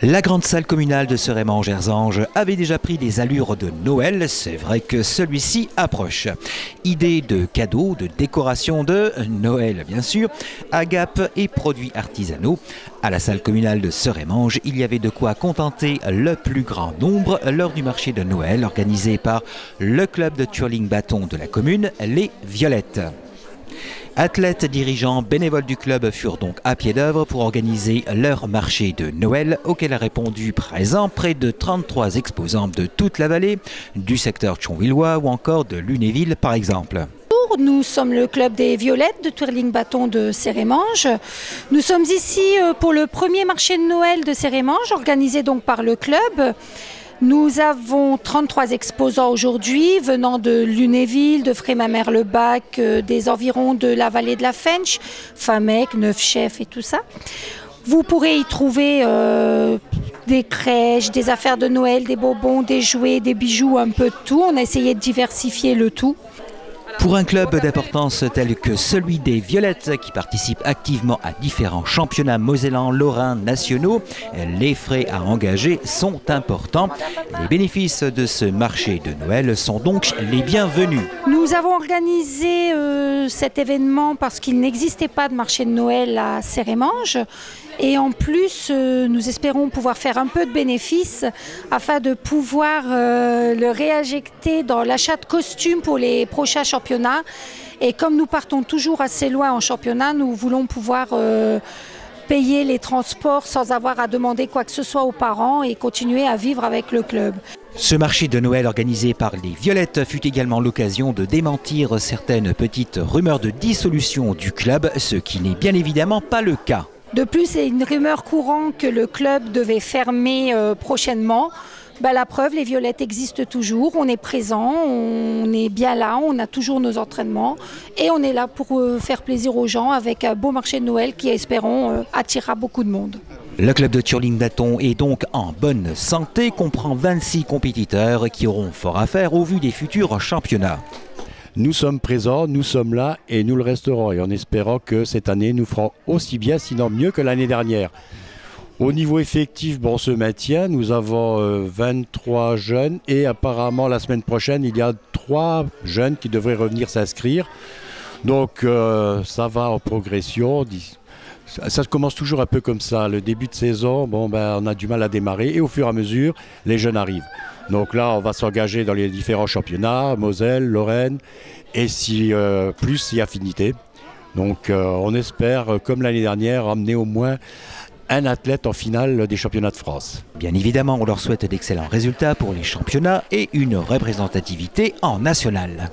La grande salle communale de Serémange-Erzange avait déjà pris des allures de Noël, c'est vrai que celui-ci approche. Idées de cadeaux, de décoration de Noël bien sûr, agapes et produits artisanaux. À la salle communale de Serémange, il y avait de quoi contenter le plus grand nombre lors du marché de Noël organisé par le club de twirling bâton de la commune, les Violettes. Athlètes, dirigeants, bénévoles du club furent donc à pied d'œuvre pour organiser leur marché de Noël auquel a répondu présent près de 33 exposants de toute la vallée, du secteur Thionvillois ou encore de Lunéville par exemple. Nous sommes le club des Violettes de twirling bâton de Serémange. Nous sommes ici pour le premier marché de Noël de Serémange organisé donc par le club. Nous avons 33 exposants aujourd'hui venant de Lunéville, de Frémamère-le-Bac, des environs de la vallée de la Fench, Famec, Neufchef et tout ça. Vous pourrez y trouver des crèches, des affaires de Noël, des bonbons, des jouets, des bijoux, un peu de tout. On a essayé de diversifier le tout. Pour un club d'importance tel que celui des Violettes qui participe activement à différents championnats mosellans, lorrains, nationaux, les frais à engager sont importants. Les bénéfices de ce marché de Noël sont donc les bienvenus. Nous avons organisé cet événement parce qu'il n'existait pas de marché de Noël à Serémange. Et en plus, nous espérons pouvoir faire un peu de bénéfices afin de pouvoir le réinjecter dans l'achat de costumes pour les prochains championnats. Et comme nous partons toujours assez loin en championnat, nous voulons pouvoir payer les transports sans avoir à demander quoi que ce soit aux parents et continuer à vivre avec le club. Ce marché de Noël organisé par les Violettes fut également l'occasion de démentir certaines petites rumeurs de dissolution du club, ce qui n'est bien évidemment pas le cas. De plus, c'est une rumeur courante que le club devait fermer prochainement. La preuve, les Violettes existent toujours, on est présent, on est bien là, on a toujours nos entraînements et on est là pour faire plaisir aux gens avec un beau marché de Noël qui, espérons, attirera beaucoup de monde. Le club de twirling bâton est donc en bonne santé, comprend 26 compétiteurs qui auront fort à faire au vu des futurs championnats. Nous sommes présents, nous sommes là et nous le resterons. Et en espérant que cette année nous ferons aussi bien, sinon mieux que l'année dernière. Au niveau effectif, on se maintient. Nous avons 23 jeunes et apparemment la semaine prochaine, il y a 3 jeunes qui devraient revenir s'inscrire. Donc ça va en progression. Ça commence toujours un peu comme ça. Le début de saison, on a du mal à démarrer et au fur et à mesure, les jeunes arrivent. Donc là, on va s'engager dans les différents championnats, Moselle, Lorraine, et plus si affinité. Donc on espère, comme l'année dernière, amener au moins un athlète en finale des championnats de France. Bien évidemment, on leur souhaite d'excellents résultats pour les championnats et une représentativité en national.